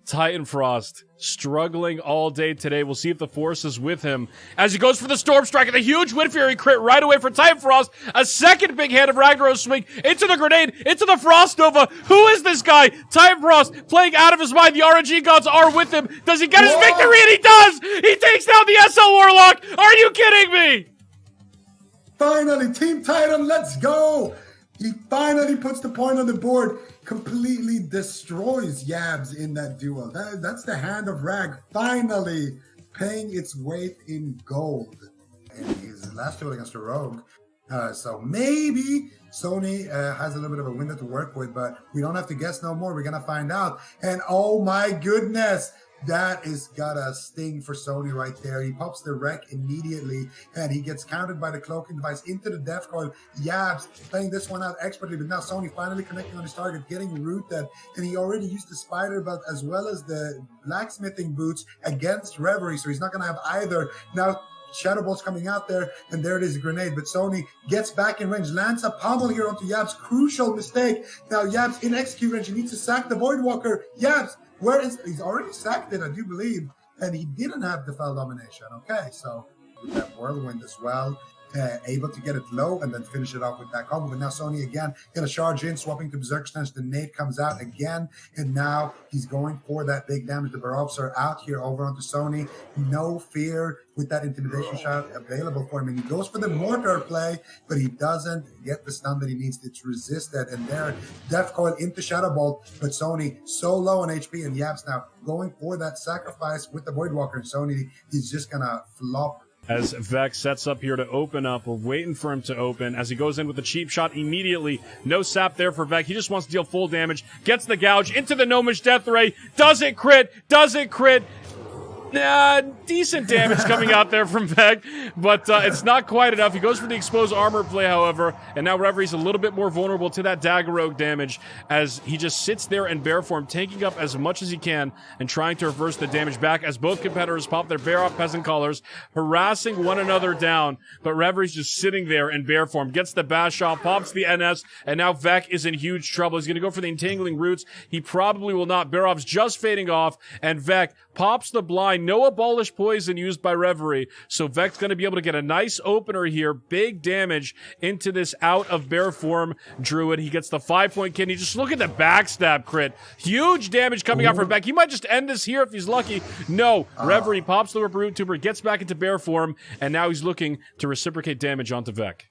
Titan Frost struggling all day today. We'll see if the force is with him as he goes for the Storm Strike and a huge Wind Fury crit right away for Titan Frost. A second big hand of Ragnaros swing into the grenade, into the Frost Nova. Who is this guy? Titan Frost playing out of his mind. The RNG gods are with him. Does he get his victory? And he does! He takes down the SL Warlock! Are you kidding me? Finally, Team Titan, let's go! He finally puts the point on the board, completely destroys Yabs in that duel. That's the hand of Rag finally paying its weight in gold in his last duel against a Rogue. So maybe Sony has a little bit of a window to work with, but we don't have to guess no more. We're going to find out. And oh my goodness, that is gotta sting for Sony right there. He pops the wreck immediately, and he gets countered by the cloaking device into the death coil. Yabs playing this one out expertly, but now Sony finally connecting on his target, getting rooted, and he already used the spider belt as well as the blacksmithing boots against Reverie, so he's not gonna have either. Now Shadow Bolt's coming out there, and there it is, a grenade. But Sony gets back in range, lands a pommel here onto Yabs. Crucial mistake. Now Yabs in execute range. He needs to sack the Voidwalker. Yabs, where is he's already sacked it, I do believe, and he didn't have the fell domination. Okay, so with that whirlwind as well, able to get it low and then finish it off with that combo. But now Sony again gonna charge in, swapping to Berserk Stench. The nade comes out again, and now he's going for that big damage. The Barovs are out here over onto Sony. No fear with that intimidation shot available for him, and he goes for the mortar play, but he doesn't get the stun that he needs. It's resisted, and there, Death Coil into Shadow Bolt, but Sony so low on HP, and Yabs now going for that sacrifice with the Voidwalker, and Sony, he's just gonna flop. As Vex sets up here to open up, we're waiting for him to open. As he goes in with the cheap shot immediately, no sap there for Vex. He just wants to deal full damage, gets the gouge into the Gnomish Death Ray, doesn't crit, decent damage coming out there from Vec, but it's not quite enough. He goes for the exposed armor play, however, and now Reverie's a little bit more vulnerable to that Dagger Rogue damage as he just sits there in bear form, taking up as much as he can and trying to reverse the damage back as both competitors pop their bear off peasant collars, harassing one another down, but Reverie's just sitting there in bear form, gets the bash off, pops the NS, and now Vec is in huge trouble. He's going to go for the entangling roots. He probably will not. Bear-off's just fading off, and Vec pops the blind. No abolished poison used by Reverie. So Vec's going to be able to get a nice opener here. Big damage into this out of bear form Druid. He gets the 5-point kidney. Just look at the backstab crit. Huge damage coming out from Vec. He might just end this here if he's lucky. No. Reverie pops the Root Tuber, gets back into bear form, and now he's looking to reciprocate damage onto Vec.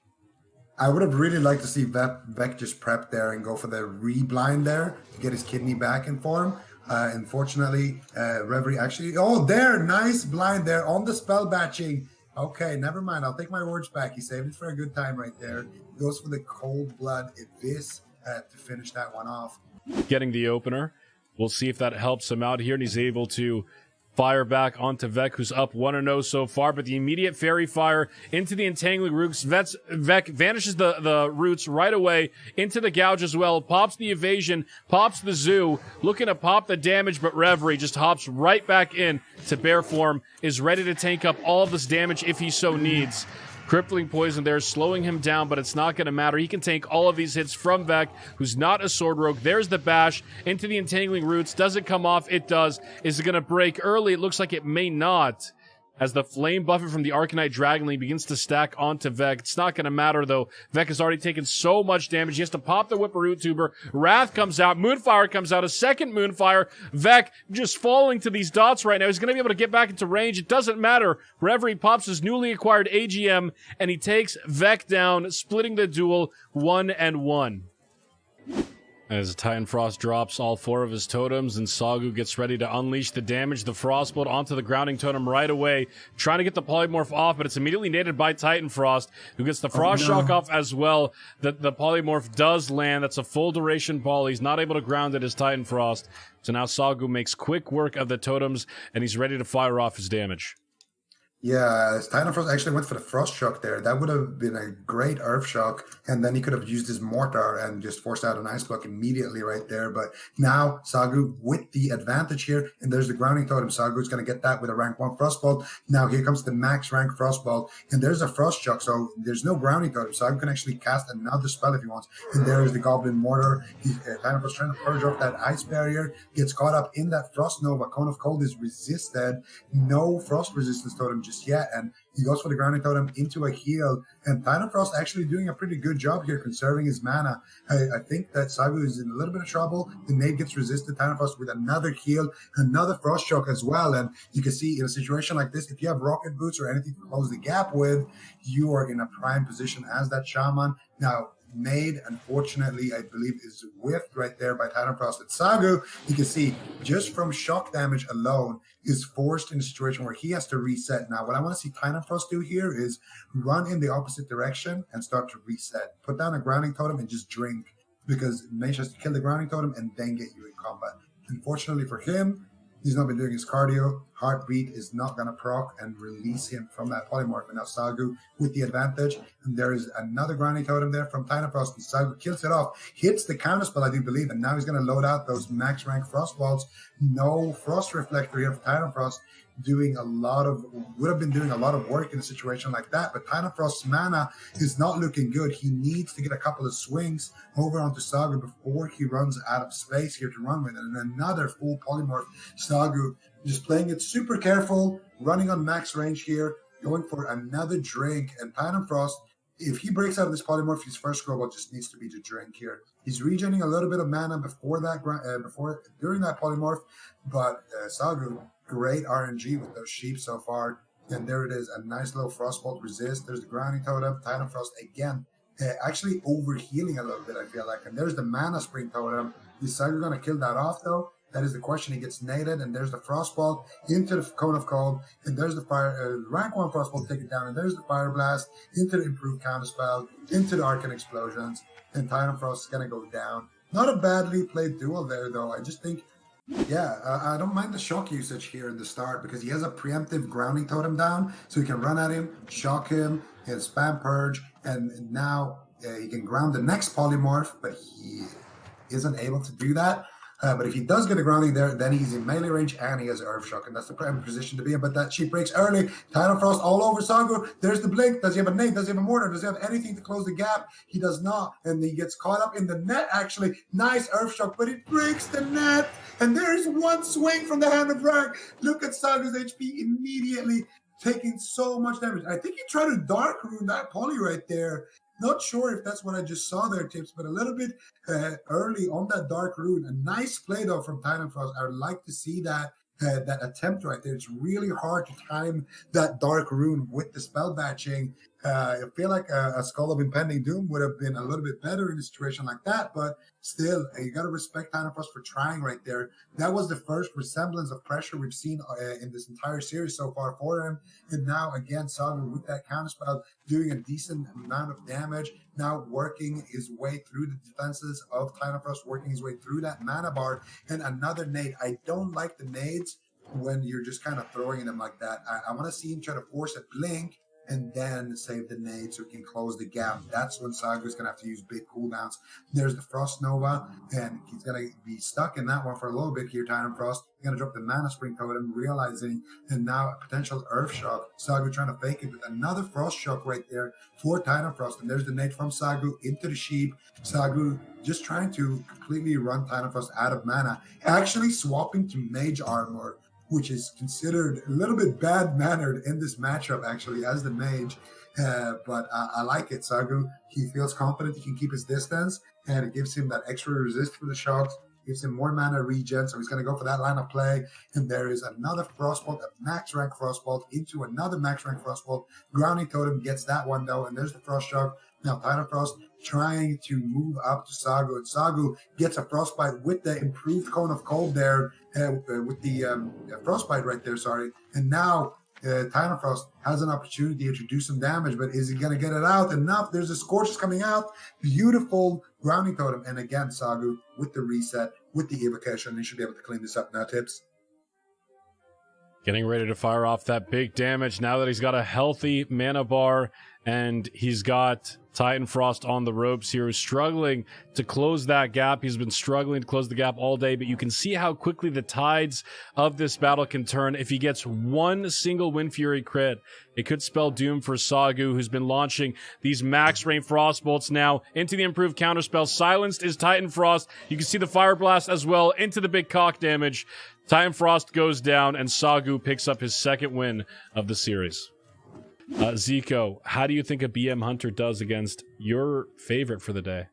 I would have really liked to see Vec just prep there and go for the re-blind there to get his kidney back in form. Unfortunately, Reverie actually... Oh, there! Nice blind there on the spell batching. Okay, never mind. I'll take my words back. He saved it for a good time right there. He goes for the cold blood Abyss to finish that one off. Getting the opener. We'll see if that helps him out here, and he's able to fire back onto Vec, who's up 1-0 so far, but the immediate fairy fire into the entangling roots. Vec vanishes the roots right away into the gouge as well, pops the evasion, pops the zoo, looking to pop the damage, but Reverie just hops right back in to bear form, is ready to tank up all of this damage if he so needs. Crippling poison there, slowing him down, but it's not going to matter. He can tank all of these hits from Vec, who's not a sword rogue. There's the bash into the entangling roots. Does it come off? It does. Is it going to break early? It looks like it may not. As the flame buffet from the Arcanite Dragonling begins to stack onto Vec. It's not going to matter, though. Vec has already taken so much damage. He has to pop the Whipperoot Tuber. Wrath comes out. Moonfire comes out. A second Moonfire. Vec just falling to these dots right now. He's going to be able to get back into range. It doesn't matter. Reverie pops his newly acquired AGM, and he takes Vec down, splitting the duel 1-1. As Titan Frost drops all 4 of his totems and Sagu gets ready to unleash the damage, the Frostbolt onto the grounding totem right away, trying to get the Polymorph off, but it's immediately naded by Titan Frost, who gets the Frost Shock off as well. The Polymorph does land. That's a full duration poly. He's not able to ground it as Titan Frost. So now Sagu makes quick work of the totems, and he's ready to fire off his damage. Yeah, Titan Frost actually went for the Frost Shock there. That would have been a great Earth Shock, and then he could have used his Mortar and just forced out an Ice Block immediately right there. But now Sagu with the advantage here, and there's the Grounding Totem. Sagu's going to get that with a rank 1 Frostbolt. Now here comes the max rank Frostbolt, and there's a Frost Shock, so there's no Grounding Totem. Sagu can actually cast another spell if he wants, and there's the Goblin Mortar. Titan Frost trying to purge off that Ice Barrier, gets caught up in that Frost Nova. Cone of Cold is resisted. No Frost Resistance Totem just yet, and he goes for the Grounding Totem into a heal, and Titan Frost actually doing a pretty good job here conserving his mana. I think that Sagu is in a little bit of trouble. The nade gets resisted. Titan Frost with another heal, another Frost Shock as well, and you can see in a situation like this, if you have Rocket Boots or anything to close the gap with, you are in a prime position as that Shaman. Now, Nade, unfortunately, I believe is whiffed right there by Titan Frost. And Sagu, you can see, just from shock damage alone, is forced in a situation where he has to reset. Now, what I want to see Titan Frost do here is run in the opposite direction and start to reset. Put down a Grounding Totem and just drink, because Mage has to kill the Grounding Totem and then get you in combat. Unfortunately for him, he's not been doing his cardio. Heartbeat is not going to proc and release him from that polymorph. And now Sagu with the advantage. And there is another Grounding Totem there from Titan Frost. And Sagu kills it off. Hits the counterspell, I do believe. And now he's going to load out those max rank Frost Balls. No Frost Reflector here for Titan Frost. Would have been doing a lot of work in a situation like that, but Titan Frost's mana is not looking good. He needs to get a couple of swings over onto Sagu before he runs out of space here to run with it. And another full polymorph. Sagu just playing it super careful, running on max range here, going for another drink. And Titan Frost, if he breaks out of this polymorph, his first global just needs to be to drink here. He's regenerating a little bit of mana during that polymorph, but Sagu, great RNG with those sheep so far. And there it is, a nice little Frostbolt resist. There's the Grounding Totem. Titan Frost again, actually overhealing a little bit, I feel like. And there's the Mana Spring Totem. Is Sagu going to kill that off, though? That is the question. He gets naded, and there's the Frostbolt into the Cone of Cold, and there's the fire rank 1 Frostbolt, take it down, and there's the Fire Blast into the improved counterspell, into the Arcane Explosions, and Titan Frost is going to go down. Not a badly played duel there, though. I just think, I don't mind the shock usage here in the start, because he has a preemptive Grounding Totem down, so he can run at him, shock him, and spam Purge, and now he can ground the next polymorph, but he isn't able to do that. But if he does get a grounding there, then he's in melee range and he has Earth Shock, and that's the prime position to be in. But that sheep breaks early. Titan Frost all over Sagu. There's the blink. Does he have a nade? Does he have a mortar? Does he have anything to close the gap? He does not. And he gets caught up in the net, actually. Nice Earth Shock, but it breaks the net. And there's one swing from the hand of Rag. Look at Sagu's HP immediately taking so much damage. I think he tried to Dark Rune that poly right there. Not sure if that's what I just saw there, Tips, but a little bit early on that Dark Rune. A nice play, though, from Titan Frost. I would like to see that attempt right there. It's really hard to time that Dark Rune with the spell batching. I feel like a Skull of Impending Doom would have been a little bit better in a situation like that, but still, you got to respect Titan Frost for trying right there. That was the first resemblance of pressure we've seen in this entire series so far for him. And now, again, Sagu with that counterspell doing a decent amount of damage, now working his way through the defenses of Titan Frost, working his way through that mana bar, and another nade. I don't like the nades when you're just kind of throwing them like that. I want to see him try to force a blink and then save the nade so he can close the gap. That's when Sagu's going to have to use big cooldowns. There's the Frost Nova, and he's going to be stuck in that one for a little bit here, Titan Frost. He's going to drop the Mana Spring Totem, realizing, and now a potential Earth Shock. Sagu trying to fake it with another Frost Shock right there for Titan Frost. And there's the nade from Sagu into the sheep. Sagu just trying to completely run Titan Frost out of mana, actually swapping to Mage Armor, which is considered a little bit bad-mannered in this matchup, actually, as the mage. But I like it. Sagu, he feels confident he can keep his distance, and it gives him that extra resist for the shocks, gives him more mana regen, so he's going to go for that line of play. And there is another Frostbolt, a max rank Frostbolt into another max rank Frostbolt. Grounding Totem gets that one, though, and there's the Frost Shock. Now, Titan Frost trying to move up to Sagu, and Sagu gets a Frostbite with the improved Cone of Cold there, with the Frostbite right there, sorry. And now Titan Frost has an opportunity to do some damage, but is he going to get it out? Enough. There's the Scorches coming out. Beautiful Grounding Totem. And again, Sagu with the reset, with the evocation. They should be able to clean this up now, Tips. Getting ready to fire off that big damage now that he's got a healthy mana bar and he's got Titan Frost on the ropes here, struggling to close that gap. He's been struggling to close the gap all day, but you can see how quickly the tides of this battle can turn. If he gets one single Wind Fury crit, it could spell doom for Sagu, who's been launching these max range frost bolts now into the improved counterspell. Silenced is Titan Frost. You can see the Fire Blast as well into the big cock damage. Titan Frost goes down, and Sagu picks up his second win of the series. Zico, how do you think a BM Hunter does against your favorite for the day?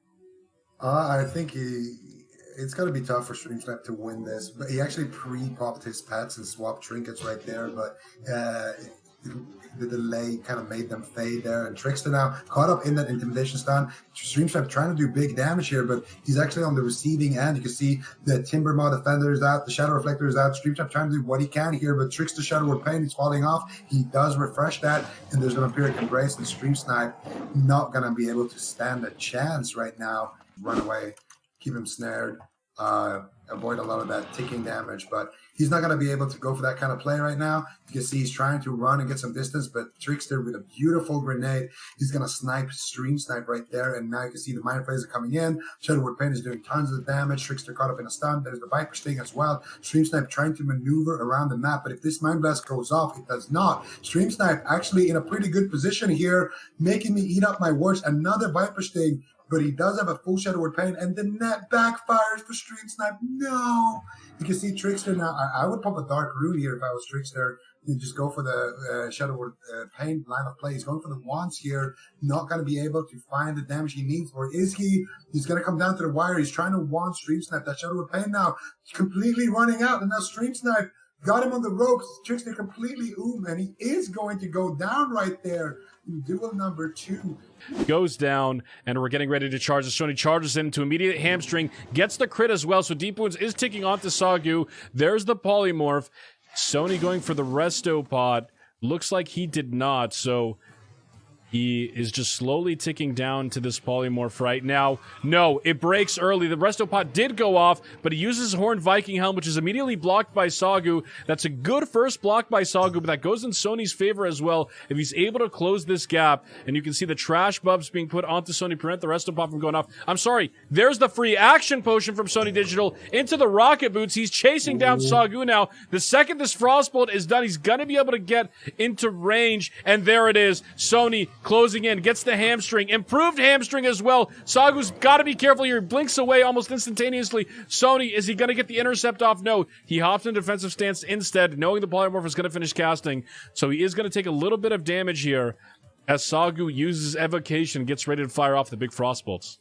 I think it's going to be tough for Streamsnipe to win this, but he actually pre-popped his pets and swapped trinkets right there, but the delay kind of made them fade there, and Trickster now caught up in that intimidation stun. Streamsnipe trying to do big damage here, but he's actually on the receiving end. You can see the Timber Maw Defender is out, the Shadow Reflector is out. Streamsnipe trying to do what he can here, but Trickster Shadow Word Pain is falling off. He does refresh that, and there's an Empiric Embrace, and Streamsnipe not going to be able to stand a chance right now. Run away, keep him snared, avoid a lot of that ticking damage, but he's not going to be able to go for that kind of play right now. You can see he's trying to run and get some distance, but Trickster with a beautiful grenade, he's going to stream snipe right there, and now you can see the Mind Phaser coming in. Shadow Word Pain is doing tons of damage. Trickster caught up in a stun. There's the Viper Sting as well. Stream Snipe trying to maneuver around the map, but if this Mind Blast goes off, it does not. Stream Snipe actually in a pretty good position here, making me eat up my words. Another Viper Sting, but he does have a full Shadow Word Pain, and the net backfires for Stream Snipe. No! You can see Trickster now. I would pop a Dark Rune here if I was Trickster. You just go for the Shadow Word Pain line of play. He's going for the wands here. Not going to be able to find the damage he needs. Or is he? He's going to come down to the wire. He's trying to wand Stream Snipe. That Shadow Word Pain now completely running out. And now Stream Snipe got him on the ropes. Trickster completely and he is going to go down right there. Duel number 2 goes down, and we're getting ready to charge. Sony charges into immediate hamstring, gets the crit as well, so Deep Wounds is ticking onto Sagu. There's the polymorph. Sony going for the resto pod. Looks like he did not, so he is just slowly ticking down to this polymorph right now. No, it breaks early. The resto pod did go off, but he uses Horned Viking Helm, which is immediately blocked by Sagu. That's a good first block by Sagu, but that goes in Sony's favor as well if he's able to close this gap. And you can see the trash buffs being put onto Sony, prevent the resto pod from going off. I'm sorry, there's the free action potion from Sony Digital into the rocket boots. He's chasing down Sagu now. The second this Frostbolt is done, he's gonna be able to get into range, and there it is. Sony closing in, gets the hamstring, improved hamstring as well. Sagu's got to be careful here. He blinks away almost instantaneously. Sony, is he going to get the intercept off? No. He hops in defensive stance instead, knowing the polymorph is going to finish casting. So he is going to take a little bit of damage here as Sagu uses Evocation, gets ready to fire off the big Frostbolts.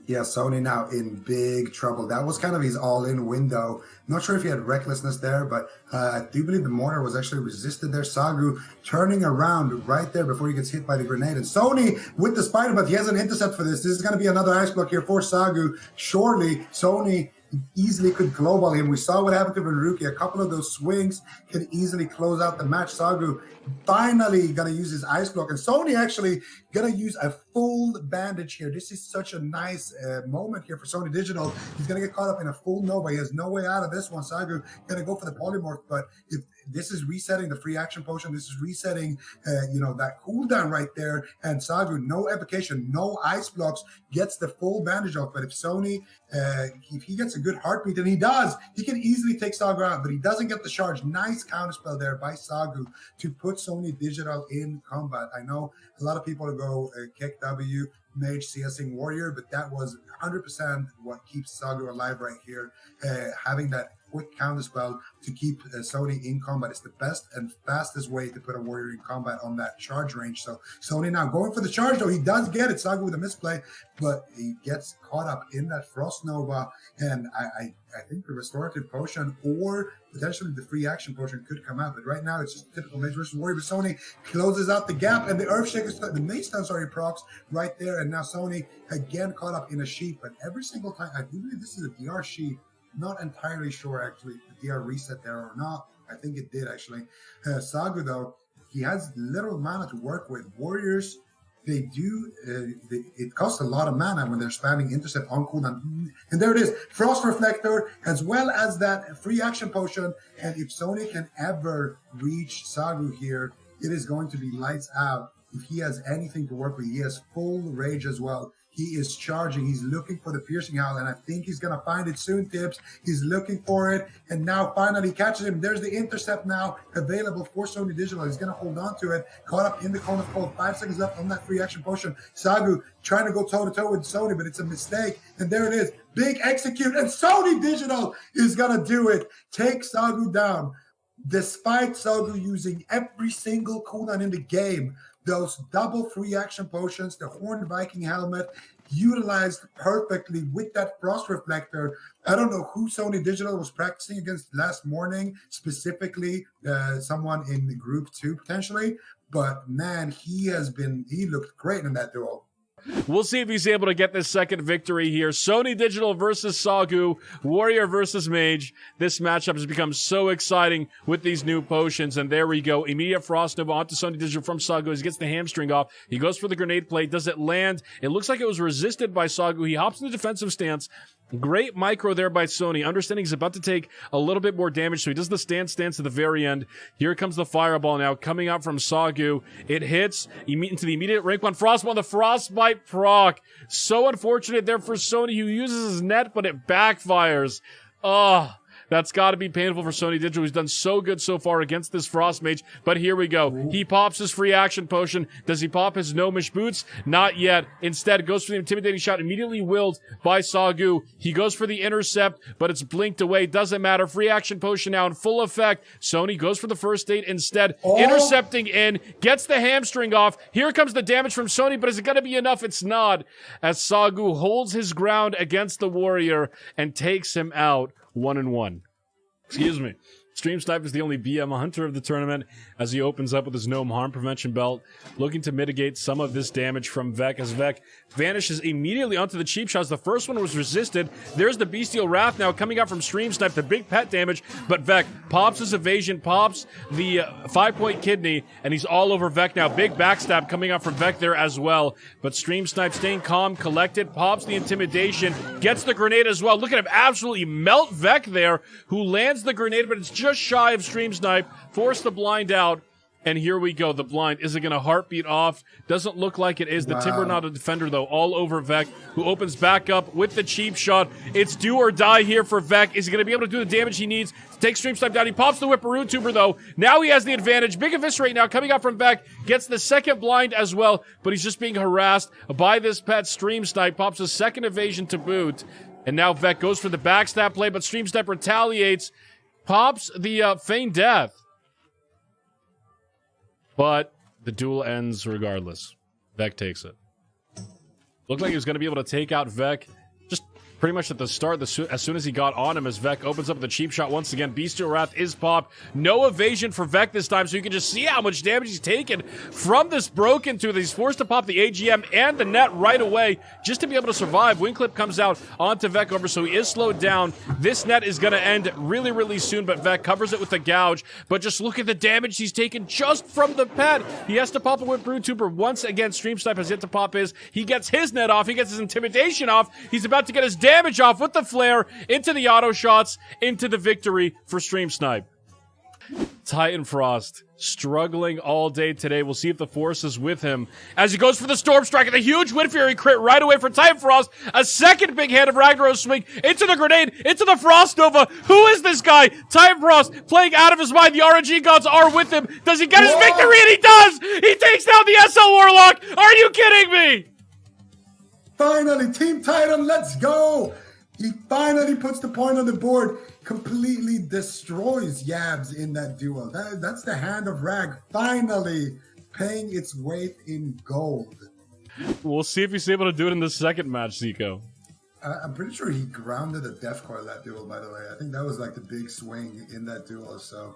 Yeah, Sony now in big trouble. That was kind of his all-in window. Not sure if he had recklessness there, but I do believe the mortar was actually resisted there. Sagu turning around right there before he gets hit by the grenade. And Sony with the spider, but he has an intercept for this. This is going to be another ice block here for Sagu. Surely Sony easily could global him. We saw what happened to Venruki. A couple of those swings can easily close out the match. Sagu finally gonna use his ice block, and Sony actually gonna use a full bandage here. This is such a nice moment here for Sony Digital. He's gonna get caught up in a full Nova. He has no way out of this one. Sagu gonna go for the polymorph, but if this is resetting the free action potion, this is resetting that cooldown right there, and Sagu, no evocation, no ice blocks, gets the full bandage off. But if Sony if he gets a good heartbeat, and he does, he can easily take Sagu out, but he doesn't get the charge. Nice counterspell there by Sagu to put Sony Digital in combat. I know a lot of people go kick W, Mage, CSing Warrior, but that was 100% what keeps Sagu alive right here. Having that quick counterspell to keep Sony in combat is the best and fastest way to put a warrior in combat on that charge range. So Sony now going for the charge, though he does get it. Sagu with a misplay, but he gets caught up in that Frost Nova, and I think the restorative potion or potentially the free action potion could come out. But right now it's just typical Mage versus Warrior. But Sony closes out the gap, and the Earthshaker, the Mage stun, procs right there, and now Sony again caught up in a sheep. But every single time, I do believe this is a DR sheep. Not entirely sure actually if the DR reset there or not. I think it did actually. Sagu though, he has little mana to work with. Warriors they do. It costs a lot of mana when they're spamming intercept on cooldown. And there it is, Frost Reflector, as well as that free action potion. And if Sony can ever reach Sagu here, it is going to be lights out. If he has anything to work with, he has full rage as well. He is charging. He's looking for the piercing howl, and I think he's going to find it soon, Tips. He's looking for it, and now finally catches him. There's the intercept now available for Sony Digital. He's going to hold on to it. Caught up in the cone of cold. 5 seconds left on that free action potion. Sagu trying to go toe-to-toe with Sony, but it's a mistake. And there it is. Big execute, and Sony Digital is going to do it. Take Sagu down. Despite Sagu using every single cooldown in the game, those double free action potions, the Horned Viking helmet, utilized perfectly with that Frost Reflector. I don't know who Sony Digital was practicing against last morning, specifically someone in the group 2 potentially, but man, he looked great in that duel. We'll see if he's able to get this second victory here. Sony Digital versus Sagu, Warrior versus Mage. This matchup has become so exciting with these new potions. And there we go. Immediate Frost Nova onto Sony Digital from Sagu as he gets the hamstring off. He goes for the grenade play. Does it land? It looks like it was resisted by Sagu. He hops in the defensive stance. Great micro there by Sony. Understanding he's about to take a little bit more damage, so he does the stance at the very end. Here comes the fireball now, coming out from Sagu. It hits into the immediate rank 1 Frostball, the Frostbite proc. So unfortunate there for Sony, who uses his net, but it backfires. Oh, that's got to be painful for Sony Digital, who's done so good so far against this Frost Mage. But here we go. He pops his free action potion. Does he pop his Gnomish Boots? Not yet. Instead, goes for the intimidating shot, immediately willed by Sagu. He goes for the intercept, but it's blinked away. Doesn't matter. Free action potion now in full effect. Sony goes for the first aid instead. Intercepting in, gets the hamstring off. Here comes the damage from Sony, but is it going to be enough? It's not. As Sagu holds his ground against the Warrior and takes him out 1-1. Excuse me. Stream Snipe is the only BM hunter of the tournament as he opens up with his Gnome Harm Prevention Belt, looking to mitigate some of this damage from Vec as Vec vanishes immediately onto the cheap shots. The first one was resisted. There's the Bestial Wrath now coming out from Stream Snipe, the big pet damage, but Vec pops his evasion, pops the 5-point kidney, and he's all over Vec now. Big backstab coming out from Vec there as well, but Stream Snipe staying calm, collected, pops the intimidation, gets the grenade as well. Look at him absolutely melt Vec there, who lands the grenade, but it's just shy of Stream Snipe, force the blind out, and here we go. The blind, is it going to heartbeat off? Doesn't look like it is. The Timber not a defender though, all over Vec, who opens back up with the cheap shot. It's do or die here for Vec. Is he going to be able to do the damage he needs to take Stream Snipe down? He pops the Whipperoo Tuber though. Now he has the advantage. Big Eviscerate now coming out from Vec, gets the second blind as well, but he's just being harassed by this pet. Stream Snipe pops a second evasion to boot, and now Vec goes for the backstab play, but Stream Snipe retaliates, pops the feign death, but the duel ends regardless. Vec takes it. Looked like he was going to be able to take out Vec just pretty much at the start, as soon as he got on him, as Vec opens up the cheap shot once again. Bestial Wrath is popped. No evasion for Vec this time, so you can just see how much damage he's taken from this broken tooth. He's forced to pop the AGM and the net right away just to be able to survive. Wing Clip comes out onto Vec over, so he is slowed down. This net is going to end really, really soon, but Vec covers it with the gouge. But just look at the damage he's taken just from the pet. He has to pop a Whipperoo Tuber once again. Stream Snipe has yet to pop his. He gets his net off. He gets his intimidation off. He's about to get his damage off with the flare into the auto shots, into the victory for Stream Snipe. Titan Frost struggling all day today. We'll see if the force is with him as he goes for the Storm Strike and the huge Wind Fury crit right away for Titan Frost. A second big hand of Ragnaros swing into the grenade, into the Frost Nova. Who is this guy? Titan Frost playing out of his mind. The RNG gods are with him. Does he get his victory? And he does! He takes down the SL Warlock! Are you kidding me? Finally, Team Titan, let's go! He finally puts the point on the board, completely destroys Yabs in that duel. That's the hand of Rag finally paying its weight in gold. We'll see if he's able to do it in the second match, Zico. I'm pretty sure he grounded a Death Coil that duel, by the way. I think that was like the big swing in that duel. So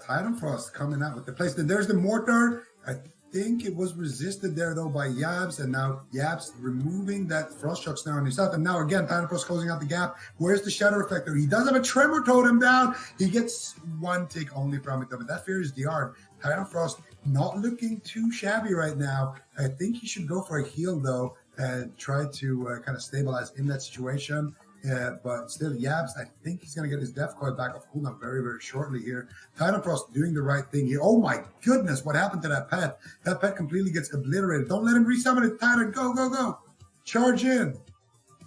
Titan Frost coming out with the place. Then there's the Mortar. think it was resisted there though by Yabs, and now Yabs removing that Frost Shock Snare on himself. And now again, Tynafrost closing out the gap. Where's the Shadow Reflector? He does have a Tremor Totem down. He gets one tick only from it though, but that fear is DR'd. Tynafrost not looking too shabby right now. I think he should go for a heal though and try to kind of stabilize in that situation. But still, Yabs, I think he's going to get his Death Coil back off cooldown very, very shortly here. Tynafrost doing the right thing here. Oh my goodness, what happened to that pet? That pet completely gets obliterated. Don't let him resummon it, Titan. Go, go, go. Charge in.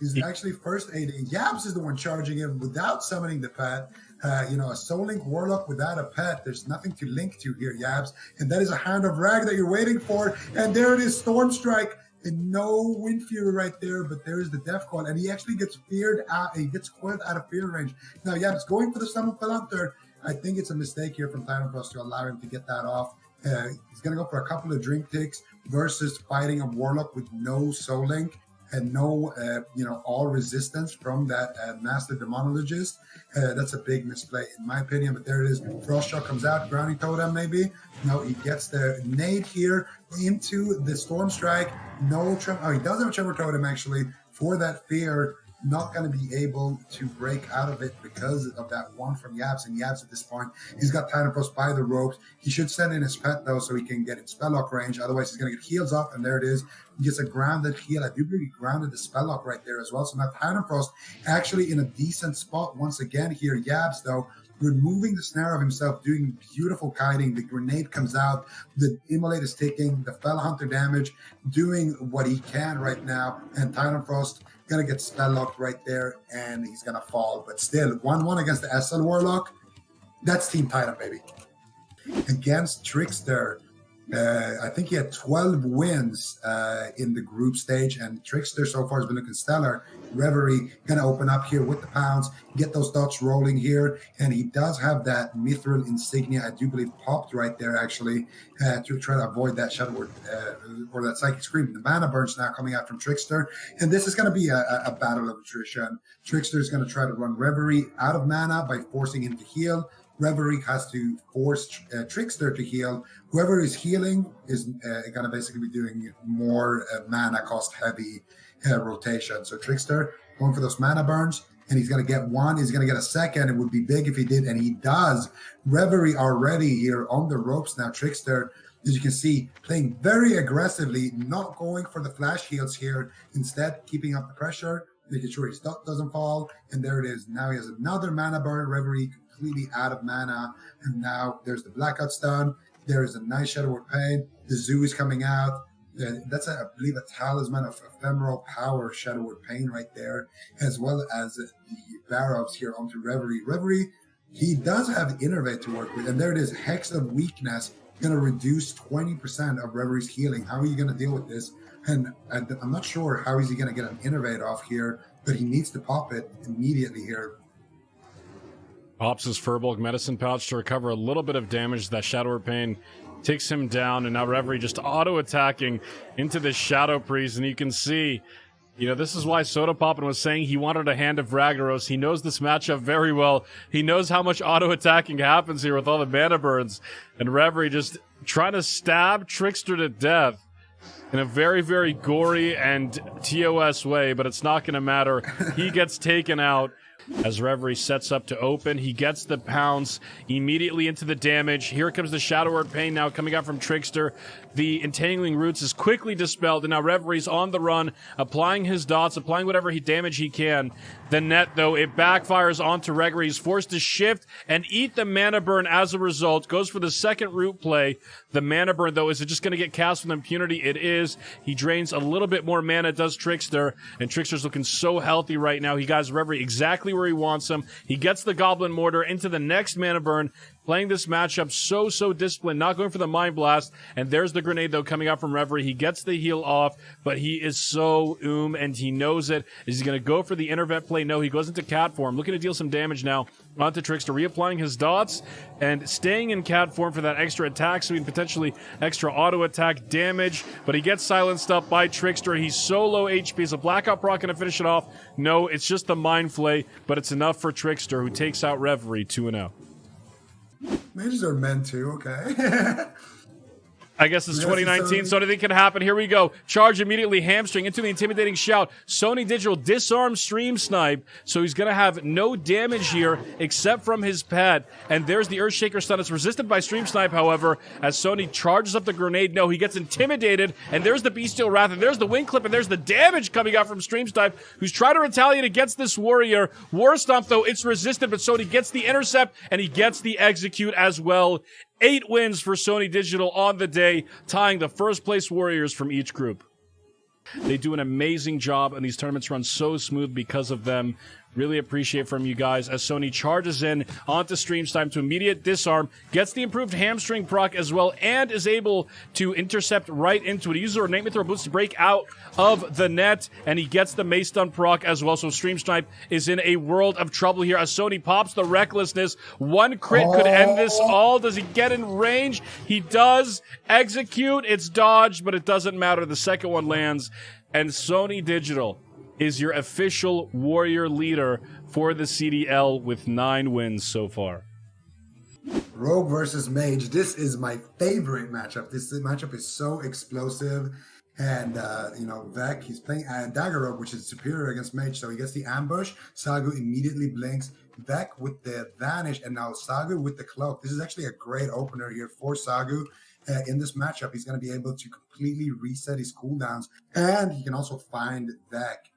He's actually first aiding. Yabs is the one charging him without summoning the pet. A Soul Link Warlock without a pet. There's nothing to link to here, Yabs. And that is a Hand of Rag that you're waiting for. And there it is, Storm Strike. And no Wind Fury right there, but there is the Death Coil, and he actually gets feared out. He gets coiled out of fear range. Now, Yab's going for the Summon Palantir. I think it's a mistake here from Tynafrost to allow him to get that off. He's going to go for a couple of drink ticks versus fighting a Warlock with no Soul Link and no, all resistance from that Master Demonologist. That's a big misplay, in my opinion, but there it is. Frost Shock comes out, Grounding Totem maybe. No, he gets the nade here into the Storm Strike. No Tremor. Oh, he does have a Tremor Totem actually for that fear. Not going to be able to break out of it because of that one from Yabs. And Yabs at this point, he's got Tynafrost by the ropes. He should send in his pet though, so he can get in spell lock range. Otherwise, he's going to get heals off, and there it is. He gets a grounded heal. I do believe he grounded the spell lock right there as well. So now Tynafrost actually in a decent spot once again here. Yabs though, removing the snare of himself, doing beautiful kiting. The grenade comes out, the Immolate is taking the Fell Hunter damage, doing what he can right now, and Tynafrost gonna get spell locked right there, and he's gonna fall. But still, 1-1 against the SL Warlock. That's Team Titan, baby. Against Trickster, I think he had 12 wins in the group stage, and Trickster so far has been looking stellar. Reverie gonna open up here with the pounds, get those dots rolling here, and he does have that Mithril Insignia, I do believe, popped right there actually, to try to avoid that Shadow Word or that Psychic Scream. The mana burns now coming out from Trickster, and this is gonna be a battle of attrition. Trickster is gonna try to run Reverie out of mana by forcing him to heal. Reverie has to force Trickster to heal. Whoever is healing is going to basically be doing more mana cost heavy rotation. So Trickster going for those mana burns, and he's going to get one. He's going to get a second. It would be big if he did, and he does. Reverie already here on the ropes now. Trickster, as you can see, playing very aggressively, not going for the flash heals here. Instead, keeping up the pressure, making sure his dot doesn't fall. And there it is. Now he has another mana burn. Reverie completely out of mana, and now there's the Blackout Stun. There is a nice Shadow Word Pain. The Zoo is coming out. That's, I believe, a Talisman of Ephemeral Power Shadow Word Pain right there, as well as the Barrows here onto Reverie. Reverie, he does have Innervate to work with, and there it is. Hex of Weakness, going to reduce 20% of Reverie's healing. How are you going to deal with this? And I'm not sure how is he going to get an Innervate off here, but he needs to pop it immediately here. Pops his Furbolg Medicine Pouch to recover a little bit of damage. That Shadow Word Pain takes him down, and now Reverie just auto-attacking into this Shadow Priest, and you can see, this is why Soda Poppin was saying he wanted a Hand of Ragnaros. He knows this matchup very well. He knows how much auto-attacking happens here with all the mana burns, and Reverie just trying to stab Trickster to death in a very, very gory and TOS way, but it's not going to matter. He gets taken out. As Reverie sets up to open, he gets the pounce immediately into the damage. Here comes the Shadow Word Pain now coming out from Trickster. The Entangling Roots is quickly dispelled, and now Reverie's on the run, applying his dots, applying whatever damage he can. The net, though, it backfires onto Reverie. He's forced to shift and eat the mana burn as a result. Goes for the second root play. The mana burn, though, is it just going to get cast with impunity? It is. He drains a little bit more mana, does Trickster, and Trickster's looking so healthy right now. He got Reverie exactly where he wants him. He gets the Goblin Mortar into the next mana burn, playing this matchup so disciplined, not going for the Mind Blast, and there's the grenade, though, coming out from Reverie. He gets the heal off, but he is so and he knows it. Is he going to go for the intervet play? No, he goes into cat form, looking to deal some damage now onto Trickster, reapplying his dots, and staying in cat form for that extra attack, so he can potentially extra auto-attack damage, but he gets silenced up by Trickster. He's so low HP, so Blackout Proc going to finish it off. No, it's just the Mind Flay, but it's enough for Trickster, who takes out Reverie 2-0. Mages are meant to, okay. I guess it's Yes, 2019, Sony. so anything can happen. Here we go. Charge immediately, hamstring into the intimidating shout. Sony Digital disarm stream snipe, so he's going to have no damage here except from his pet. And there's the Earthshaker stun. It's resisted by stream snipe, however, as Sony charges up the grenade. No, he gets intimidated, and there's the Bestial Wrath, and there's the wing clip, and there's the damage coming out from stream snipe, who's trying to retaliate against this warrior. War Stomp, though, it's resisted, but Sony gets the intercept, and he gets the execute as well. 8 wins for Sony Digital on the day, tying the first place warriors from each group. They do an amazing job, and these tournaments run so smooth because of them. Really appreciate from you guys as Sony charges in onto stream time to immediate disarm, gets the improved hamstring proc as well, and is able to intercept right into it. He uses a Nightmare Throw Boots to break out of the net, and he gets the Mace Stun proc as well. So Stream Snipe is in a world of trouble here as Sony pops the Recklessness. One crit could end this all. Does he get in range? He does. Execute. It's dodged, but it doesn't matter. The second one lands, and Sony Digital is your official warrior leader for the CDL with 9 wins so far. Rogue versus Mage. This is my favorite matchup. This matchup is so explosive. And, Vec, he's playing Dagger Rogue, which is superior against Mage. So he gets the ambush. Sagu immediately blinks. Vec with the Vanish. And now Sagu with the Cloak. This is actually a great opener here for Sagu. In this matchup, he's going to be able to completely reset his cooldowns. And he can also find Vec.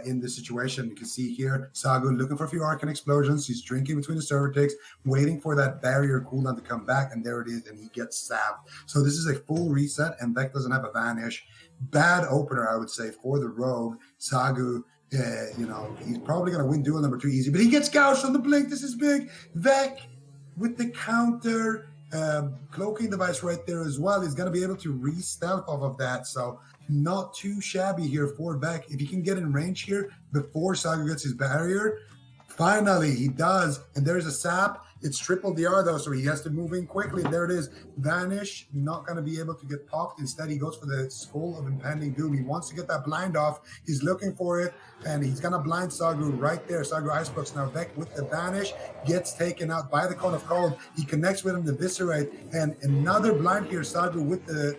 In this situation, you can see here, Sagu looking for a few Arcane Explosions. He's drinking between the server ticks, waiting for that barrier cooldown to come back, and there it is, and he gets stabbed. So this is a full reset, and Vec doesn't have a Vanish. Bad opener, I would say, for the Rogue. Sagu, he's probably going to win duel number 2 easy, but he gets gouged on the blink. This is big. Vec with the counter cloaking device right there as well. He's going to be able to re-stealth off of that, so not too shabby here for Vec. If he can get in range here before Sagu gets his barrier, finally he does. And there's a sap. It's triple DR though, so he has to move in quickly. There it is. Vanish, not going to be able to get popped. Instead, he goes for the Skull of Impending Doom. He wants to get that blind off. He's looking for it, and he's going to blind Sagu right there. Sagu Icebox now. Vec with the Vanish gets taken out by the Cone of Cold. He connects with him to Viscerate, and another blind here. Sagu with the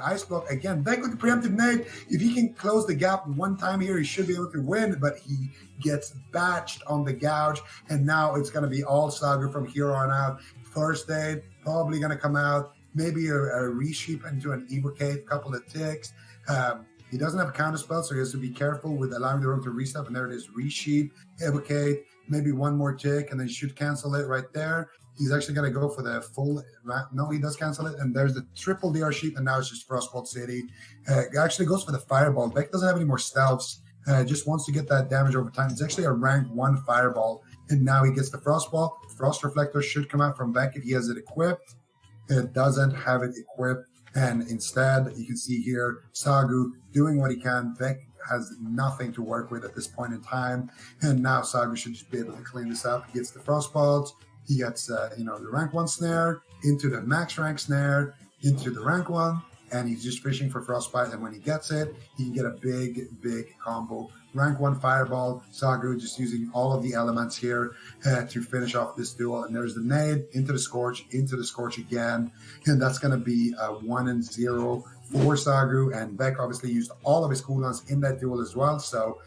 Ice Block again. Vec with the preemptive nade. If he can close the gap one time here, he should be able to win, but he gets batched on the gouge, and now it's going to be all Sagu from here on out. First aid, probably going to come out. Maybe a resheep into an Evocate, couple of ticks. He doesn't have a counter spell, so he has to be careful with allowing the room to reset, and there it is, resheep, Evocate, maybe one more tick, and then he should cancel it right there. He's actually going to go for the full. No, he does cancel it. And there's the triple DR sheep, and now it's just Frostbolt City. Actually goes for the Fireball. Vec doesn't have any more stealths. Just wants to get that damage over time. It's actually a rank 1 Fireball. And now he gets the Frostball. Frost Reflector should come out from Vec if he has it equipped. It doesn't have it equipped. And instead, you can see here, Sagu doing what he can. Vec has nothing to work with at this point in time. And now Sagu should just be able to clean this up. He gets the Frostballs. He gets, the rank 1 snare, into the max rank snare, into the rank 1, and he's just fishing for Frostbite. And when he gets it, he can get a big, big combo. Rank 1 Fireball, Sagu just using all of the elements here to finish off this duel. And there's the nade, into the Scorch again. And that's going to be a 1-0 for Sagu. And Vec obviously used all of his cooldowns in that duel as well. So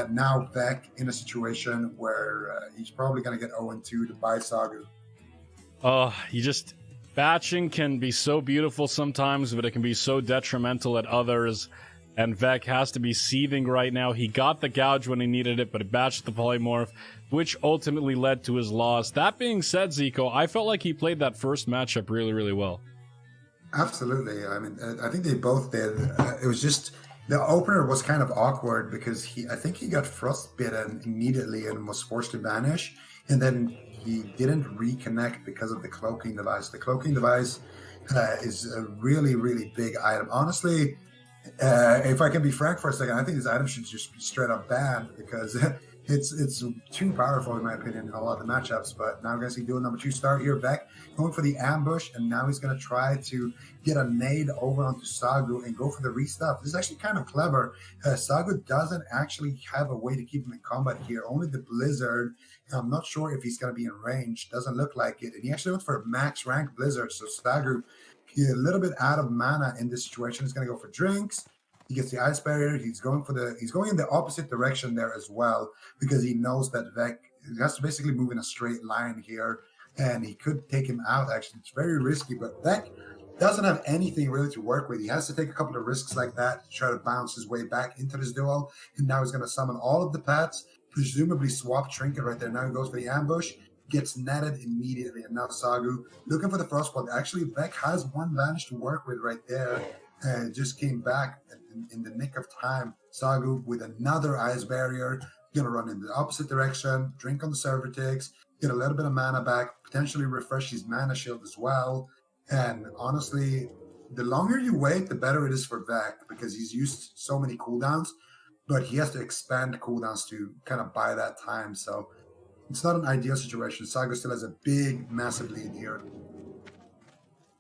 now Vec in a situation where he's probably going to get 0-2 to buy Sagu. Batching can be so beautiful sometimes, but it can be so detrimental at others. And Vec has to be seething right now. He got the gouge when he needed it, but it batched the polymorph, which ultimately led to his loss. That being said, Zico, I felt like he played that first matchup really, really well. Absolutely. I mean, I think they both did. It was just... The opener was kind of awkward because I think he got frostbitten immediately and was forced to vanish. And then he didn't reconnect because of the cloaking device. The cloaking device is a really, really big item. Honestly, if I can be frank for a second, I think this item should just be straight up banned because it's too powerful in my opinion in a lot of the matchups. But now we're going to see duel number 2 start here. Vec going for the ambush, and now he's going to try to get a nade over onto Sagu and go for the restuff. This is actually kind of clever. Sagu doesn't actually have a way to keep him in combat here. Only the Blizzard. I'm not sure if he's going to be in range. Doesn't look like it. And he actually went for a max rank Blizzard. So Sagu He's a little bit out of mana in this situation. He's going to go for drinks. He gets the ice barrier. He's going in the opposite direction there as well, because he knows that Vec has to basically move in a straight line here, and he could take him out. Actually, it's very risky, but Vec doesn't have anything really to work with. He has to take a couple of risks like that to try to bounce his way back into this duel. And now he's going to summon all of the pets, presumably swap Trinket right there. Now he goes for the ambush, gets netted immediately. And now Sagu looking for the Frostbolt. Actually, Vec has one vanish to work with right there. And just came back in the nick of time. Sagu with another ice barrier. Going to run in the opposite direction, drink on the Servatics, get a little bit of mana back, potentially refresh his mana shield as well. And honestly, the longer you wait, the better it is for Vec, because he's used so many cooldowns, but he has to expand the cooldowns to kind of buy that time. So it's not an ideal situation. Sagu still has a big, massive lead here.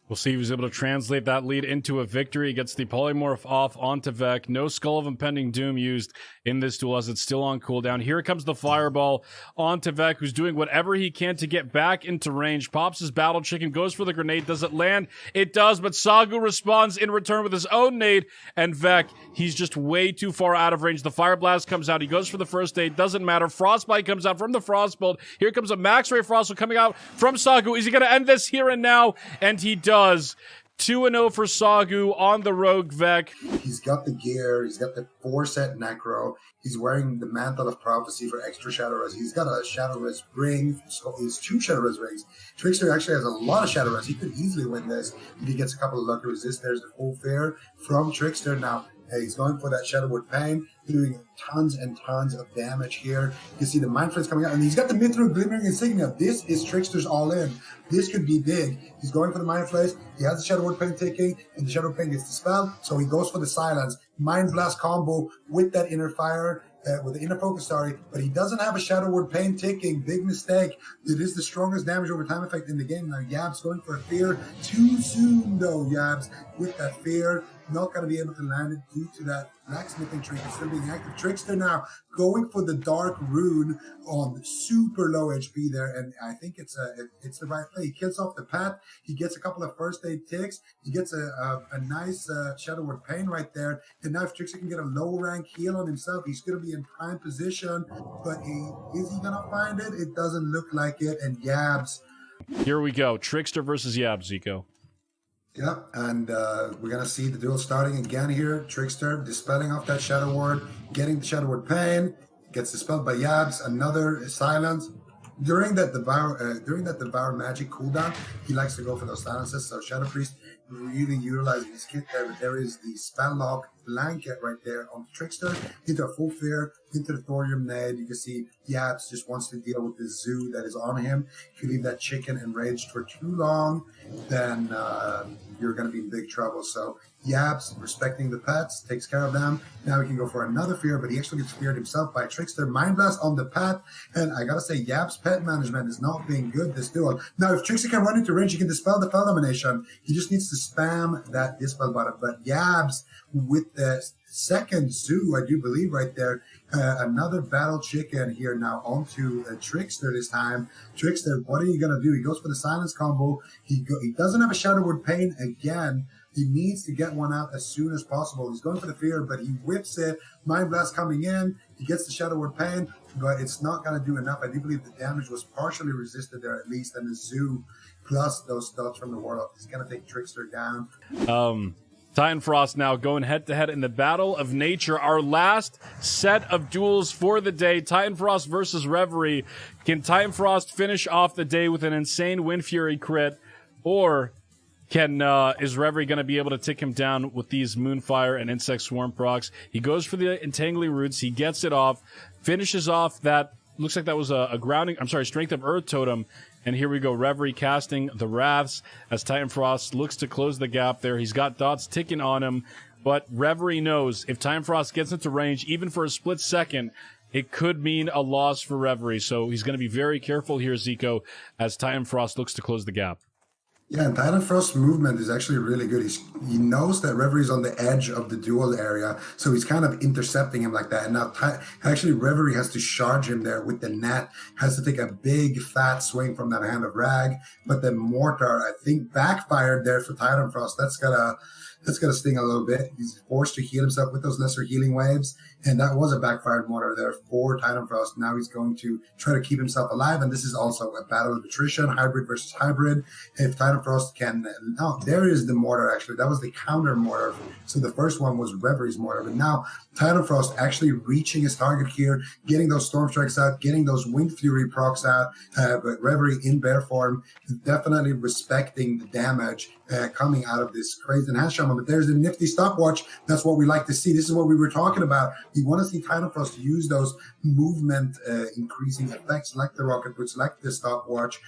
We'll see if he's able to translate that lead into a victory. He gets the polymorph off onto Vec. No Skull of Impending Doom used in this duel as it's still on cooldown. Here comes the fireball onto Vec, who's doing whatever he can to get back into range. Pops his battle chicken, goes for the grenade. Does it land? It does, but Sagu responds in return with his own nade, and Vec, he's just way too far out of range. The fire blast comes out. He goes for the first aid. Doesn't matter. Frostbite comes out from the Frostbolt. Here comes a Max Ray Frost coming out from Sagu. Is he going to end this here and now? And he does. 2-0 for Sagu on the Rogue Vec. He's got the gear. He's got the 4-set Necro. He's wearing the Mantle of Prophecy for extra Shadow Res. He's got a Shadow Res ring. So he's 2 Shadow Res rings. Trickster actually has a lot of Shadow Res. He could easily win this if he gets a couple of lucky resists. There's the full fair from Trickster. Now, he's going for that Shadowwood Pain, doing tons and tons of damage here. You can see the Mind Flares coming out, and he's got the Mithril Glimmering Insignia. This is Trickster's all-in. This could be big. He's going for the Mind Flares. He has the Shadowwood Pain ticking, and the Shadowwood Pain gets dispelled, so he goes for the Silence. Mind Blast combo with that Inner Fire, with the Inner Focus, but he doesn't have a Shadowwood Pain ticking. Big mistake. It is the strongest damage over time effect in the game. Now, Yab's going for a Fear. Too soon, though, Yabs, with that Fear. Not going to be able to land it due to that blacksmithing trinket still being active. Trickster now going for the Dark Rune on super low HP there, and I think it's the right play. He kills off the Pat. He gets a couple of first aid ticks. He gets a nice Shadowwood Pain right there. And now if Trickster can get a low rank heal on himself, he's going to be in prime position. But is he going to find it? It doesn't look like it. And Yabs. Here we go. Trickster versus Yabs, Zico. Yep, and we're going to see the duel starting again here. Trickster dispelling off that Shadow Ward, getting the Shadow Ward Pain, gets dispelled by Yabs, another Silence. During that Devour Magic cooldown, he likes to go for those silences, so Shadow Priest really utilizing his kit there, but there is the Spell Lock Blanket right there on the Trickster, into a full fear, into the Thorium Nade. You can see Yabs just wants to deal with the zoo that is on him. If you leave that chicken enraged for too long, then you're going to be in big trouble. So Yabs, respecting the pets, takes care of them. Now he can go for another fear, but he actually gets feared himself by Trickster. Mind Blast on the pet, and I gotta say, Yabs' pet management is not being good this duel. Now, if Trickster can run into range, he can dispel the Fel Domination. He just needs to spam that dispel button. But Yabs, with the second zoo, I do believe right there, another battle chicken here now onto Trickster this time. Trickster, what are you gonna do? He goes for the silence combo. He doesn't have a Shadowwood Pain again. He needs to get one out as soon as possible. He's going for the fear, but he whips it. Mind Blast coming in. He gets the Shadowwood Pain, but it's not going to do enough. I do believe the damage was partially resisted there at least, and the zoo plus those dots from the Warlock is going to take Trickster down. Titan Frost now going head-to-head in the Battle of Nature. Our last set of duels for the day. Titan Frost versus Reverie. Can Titan Frost finish off the day with an insane Wind Fury crit, or is Reverie going to be able to tick him down with these Moonfire and Insect Swarm procs? He goes for the Entangling Roots. He gets it off, finishes off that. Looks like that was a grounding. I'm sorry, Strength of Earth Totem. And here we go. Reverie casting the Wraths as Titan Frost looks to close the gap there. He's got dots ticking on him, but Reverie knows if Titan Frost gets into range, even for a split second, it could mean a loss for Reverie. So he's going to be very careful here, Zico, as Titan Frost looks to close the gap. Yeah, and Titan Frost's movement is actually really good. He knows that Reverie's on the edge of the duel area, so he's kind of intercepting him like that. And now, actually, Reverie has to charge him there with the net, has to take a big fat swing from that hand of Rag. But the Mortar, I think, backfired there for Titan Frost. That's gonna sting a little bit. He's forced to heal himself with those lesser healing waves, and that was a backfired mortar there for Titan Frost. Now he's going to try to keep himself alive, and this is also a battle of attrition, hybrid versus hybrid. If Titan Frost can, no, there is the mortar actually. That was the counter mortar. So the first one was Reverie's mortar, but now Titan Frost actually reaching his target here, getting those Storm Strikes out, getting those Wind Fury procs out, but Reverie in bear form, definitely respecting the damage coming out of this crazy enhanced shaman. But there's a nifty stopwatch. That's what we like to see. This is what we were talking about. We want to see Titan Frost use those movement increasing effects like the rocket boots, like the stopwatch,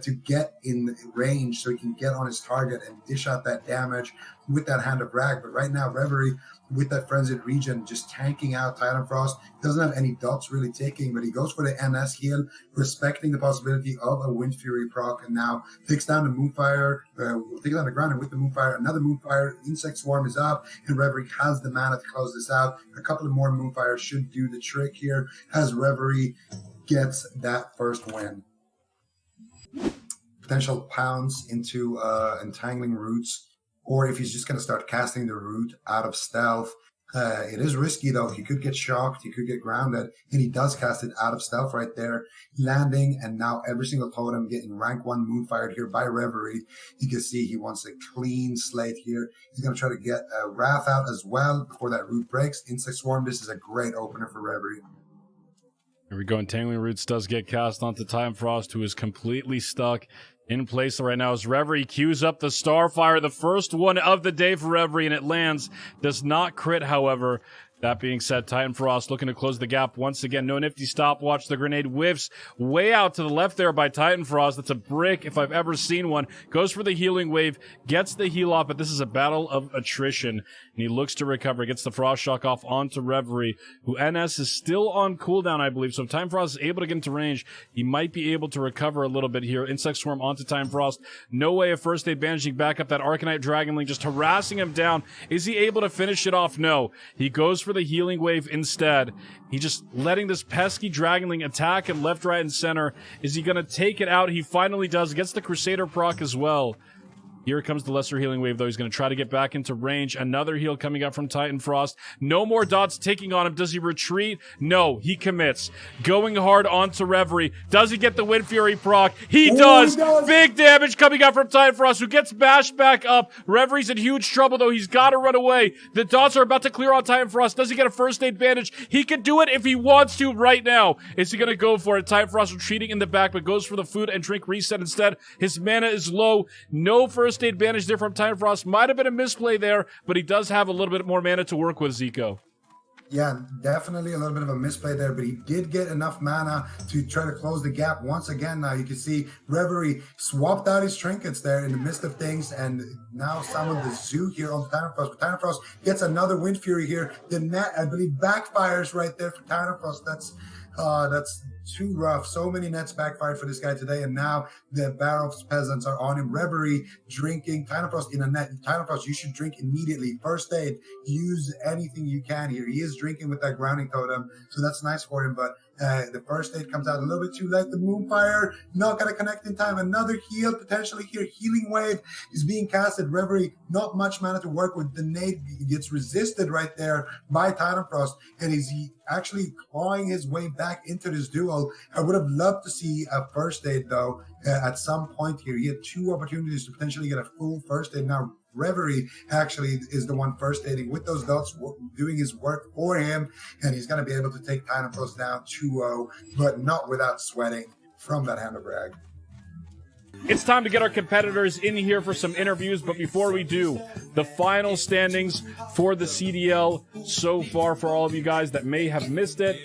to get in range so he can get on his target and dish out that damage with that hand of Rag. But right now, Reverie with that Frenzied Region just tanking out Titan Frost. Doesn't have any dots really taking, but he goes for the NS heal, respecting the possibility of a Wind Fury proc, and now takes down the Moonfire, takes down the ground, and with the Moonfire, another Moonfire, Insect Swarm is up, and Reverie has the mana to close this out. A couple of more Moonfires should do the trick here as Reverie gets that first win. Potential pounds into Entangling Roots, or if he's just going to start casting the root out of stealth. It is risky, though. He could get shocked. He could get grounded. And he does cast it out of stealth right there, landing. And now every single totem getting rank 1 Moonfired here by Reverie. You can see he wants a clean slate here. He's going to try to get Wrath out as well before that root breaks. Insect Swarm, this is a great opener for Reverie. Here we go. Entangling Roots does get cast onto Titan Frost, who is completely stuck in place right now as Reverie queues up the Starfire, the first one of the day for Reverie, and it lands. Does not crit, however. That being said, Titan Frost looking to close the gap once again. No nifty stopwatch. The grenade whiffs way out to the left there by Titan Frost. That's a brick if I've ever seen one. Goes for the healing wave, gets the heal off, but this is a battle of attrition. And he looks to recover, gets the Frost Shock off onto Reverie, who NS is still on cooldown, I believe. So if Titan Frost is able to get into range, he might be able to recover a little bit here. Insect Swarm onto Titan Frost. No way of first aid bandaging back up that Arcanite Dragonling, just harassing him down. Is he able to finish it off? No. He goes for the healing wave instead. He just letting this pesky Dragonling attack him left, right, and center. Is he going to take it out? He finally does. Gets the Crusader proc as well. Here comes the lesser healing wave, though. He's going to try to get back into range. Another heal coming up from Titan Frost. No more dots ticking on him. Does he retreat? No, he commits. Going hard onto Reverie. Does he get the Wind Fury proc? He does! Big damage coming up from Titan Frost, who gets bashed back up. Reverie's in huge trouble, though. He's got to run away. The dots are about to clear on Titan Frost. Does he get a first aid bandage? He can do it if he wants to right now. Is he going to go for it? Titan Frost retreating in the back, but goes for the food and drink reset instead. His mana is low. No first aid bandage there from Titan Frost. Might have been a misplay there, but he does have a little bit more mana to work with, Zico. Yeah, definitely a little bit of a misplay there, but he did get enough mana to try to close the gap once again. Now you can see Reverie swapped out his trinkets there in the midst of things, and now summoned the Zoo here on Titan Frost. But Titan Frost gets another Wind Fury here. The net, I believe, backfires right there for Titan Frost. That's too rough. So many nets backfired for this guy today, and now the Barrow's peasants are on him. Reverie drinking. Titan Frost in a net. Titan Frost, you should drink immediately. First aid. Use anything you can here. He is drinking with that grounding totem, so that's nice for him, but the first aid comes out a little bit too late. The Moonfire not going to connect in time. Another heal potentially here. Healing wave is being casted. Reverie, not much mana to work with. The nade gets resisted right there by Titan Frost, and is he actually clawing his way back into this duel. I would have loved to see a first aid, though, at some point here. He had 2 opportunities to potentially get a full first aid. Now Reverie actually is the one first aiding with those dots, doing his work for him, and he's going to be able to take Titan Frost down 2-0, but not without sweating from that hand of Rag. It's time to get our competitors in here for some interviews, but before we do, the final standings for the CDL so far for all of you guys that may have missed it.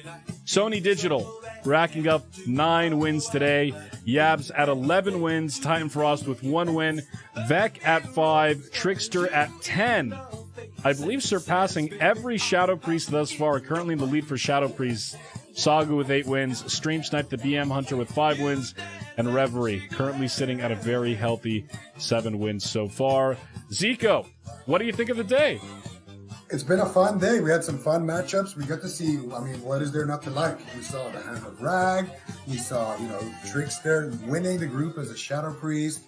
Sony Digital racking up 9 wins today. Yabs at 11 wins. Titan Frost with 1 win. Vec at 5. Trickster at 10. I believe surpassing every Shadow Priest thus far. Currently in the lead for Shadow Priest. Sagu with 8 wins, Stream Snipe the BM Hunter with 5 wins, and Reverie currently sitting at a very healthy 7 wins so far. Zico, what do you think of the day? It's been a fun day. We had some fun matchups. We got to see, I mean, what is there not to like? We saw the Hand of Rag. We saw, Trickster winning the group as a Shadow Priest.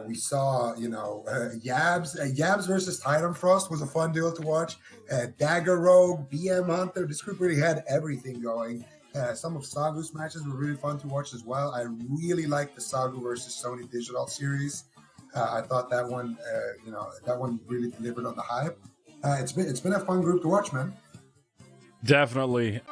We saw, Yabs. Yabs versus Titan Frost was a fun duel to watch. Dagger Rogue, BM Hunter. This group really had everything going. Some of Sagu's matches were really fun to watch as well. I really liked the Sagu versus Sony Digital series. I thought that one, that one really delivered on the hype. It's been a fun group to watch, man. Definitely.